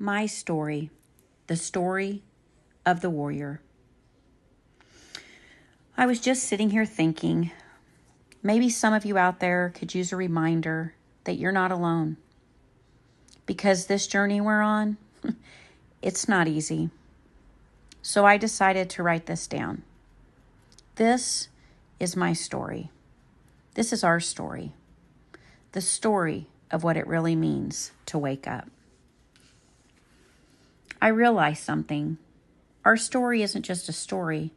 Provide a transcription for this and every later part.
My story, the story of the warrior. I was just sitting here thinking, maybe some of you out there could use a reminder that you're not alone. Because this journey we're on, it's not easy. So I decided to write this down. This is my story. This is our story. The story of what it really means to wake up. I realized something. Our story isn't just a story.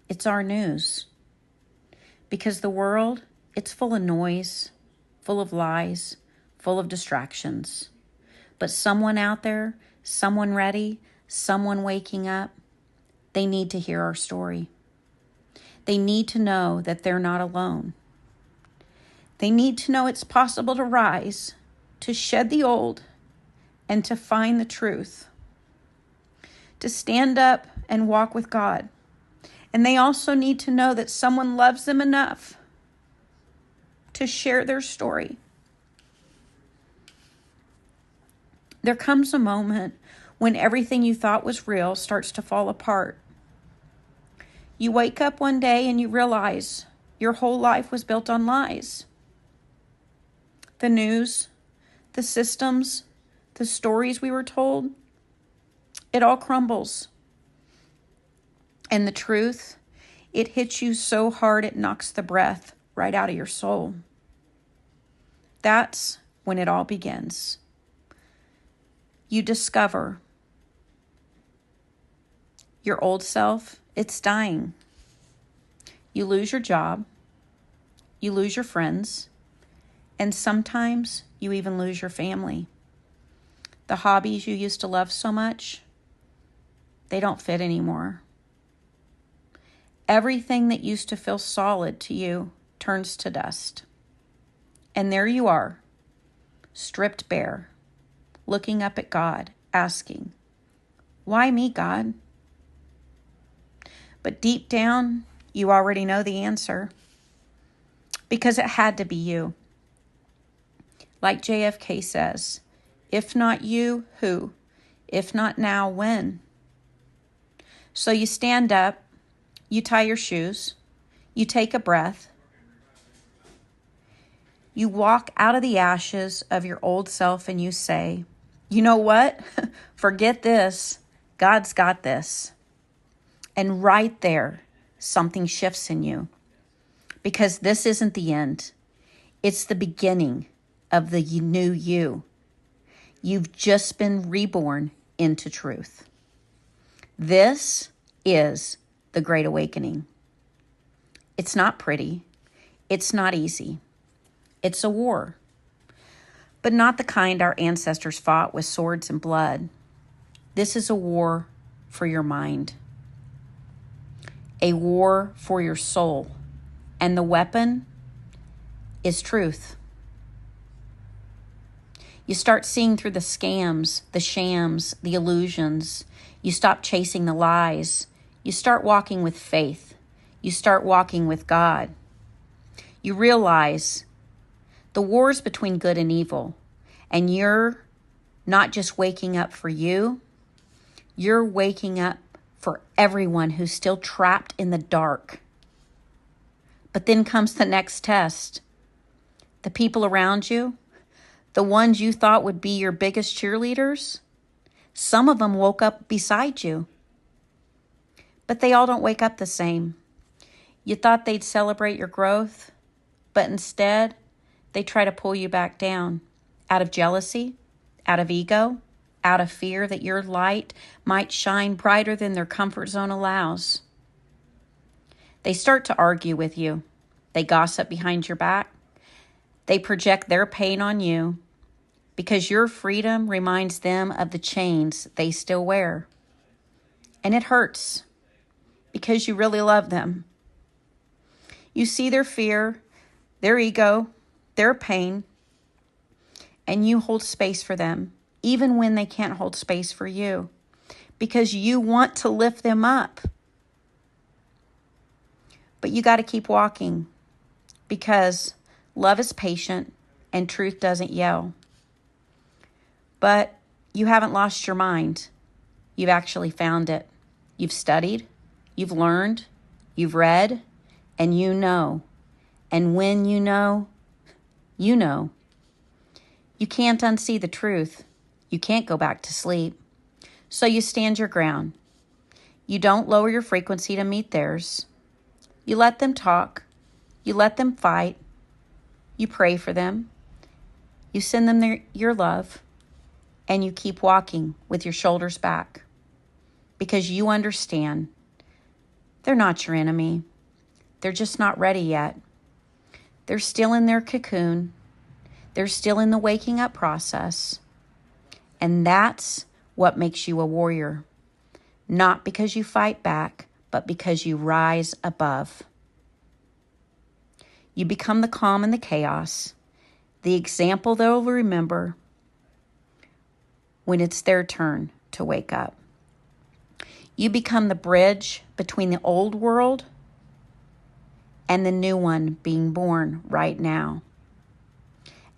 It's our news. Because the world, it's full of noise, full of lies, full of distractions. But someone out there, someone ready, someone waking up, they need to hear our story. They need to know that they're not alone. They need to know it's possible to rise, to shed the old, and to find the truth. To stand up and walk with God. And they also need to know that someone loves them enough to share their story. There comes a moment when everything you thought was real starts to fall apart. You wake up one day and you realize your whole life was built on lies. The news, the systems, the stories we were told, it all crumbles. And the truth, it hits you so hard it knocks the breath right out of your soul. That's when it all begins. You discover your old self, it's dying. You lose your job, you lose your friends, and sometimes you even lose your family. The hobbies you used to love so much, they don't fit anymore. Everything that used to feel solid to you turns to dust. And there you are, stripped bare, looking up at God, asking, "Why me, God?" But deep down, you already know the answer. Because it had to be you. Like JFK says, if not you, who? If not now, when? So you stand up, you tie your shoes, you take a breath, you walk out of the ashes of your old self and you say, you know what? Forget this. God's got this. And right there, something shifts in you. Because this isn't the end. It's the beginning of the new you. You've just been reborn into truth. This is the Great Awakening. It's not pretty. It's not easy. It's a war. But not the kind our ancestors fought with swords and blood. This is a war for your mind. A war for your soul. And the weapon is truth. You start seeing through the scams, the shams, the illusions. You stop chasing the lies. You start walking with faith. You start walking with God. You realize the war's between good and evil. And you're not just waking up for you. You're waking up for everyone who's still trapped in the dark. But then comes the next test. The people around you, the ones you thought would be your biggest cheerleaders, some of them woke up beside you. But they all don't wake up the same. You thought they'd celebrate your growth, but instead, they try to pull you back down out of jealousy, out of ego, out of fear that your light might shine brighter than their comfort zone allows. They start to argue with you. They gossip behind your back. They project their pain on you because your freedom reminds them of the chains they still wear. And it hurts because you really love them. You see their fear, their ego, their pain, and you hold space for them, even when they can't hold space for you, because you want to lift them up. But you got to keep walking because love is patient and truth doesn't yell. But you haven't lost your mind. You've actually found it. You've studied, you've learned, you've read, and you know. And when you know, you know. You can't unsee the truth. You can't go back to sleep. So you stand your ground. You don't lower your frequency to meet theirs. You let them talk. You let them fight. You pray for them. You send them your love. And you keep walking with your shoulders back. Because you understand they're not your enemy. They're just not ready yet. They're still in their cocoon. They're still in the waking up process. And that's what makes you a warrior. Not because you fight back, but because you rise above. You become the calm in the chaos, the example they'll remember when it's their turn to wake up. You become the bridge between the old world and the new one being born right now.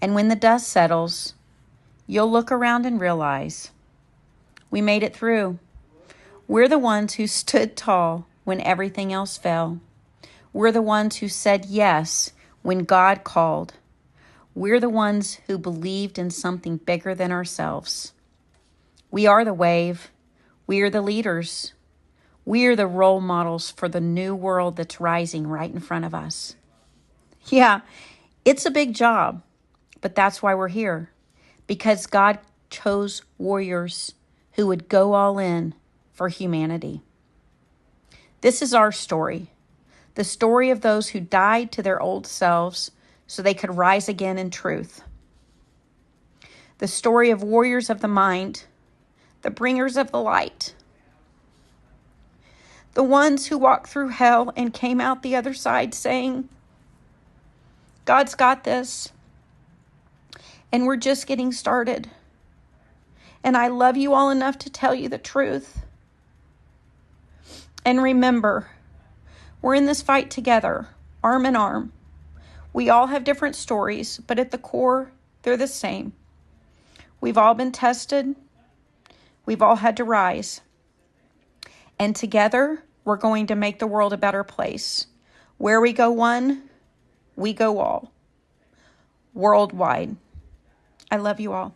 And when the dust settles, you'll look around and realize we made it through. We're the ones who stood tall when everything else fell. We're the ones who said yes when God called. We're the ones who believed in something bigger than ourselves. We are the wave. We are the leaders. We are the role models for the new world that's rising right in front of us. Yeah, it's a big job, but that's why we're here. Because God chose warriors who would go all in for humanity. This is our story. The story of those who died to their old selves so they could rise again in truth. The story of warriors of the mind, the bringers of the light. The ones who walked through hell and came out the other side saying, God's got this. And we're just getting started. And I love you all enough to tell you the truth. And remember, we're in this fight together, arm in arm. We all have different stories, but at the core, they're the same. We've all been tested. We've all had to rise. And together, we're going to make the world a better place. Where we go one, we go all. Worldwide. I love you all.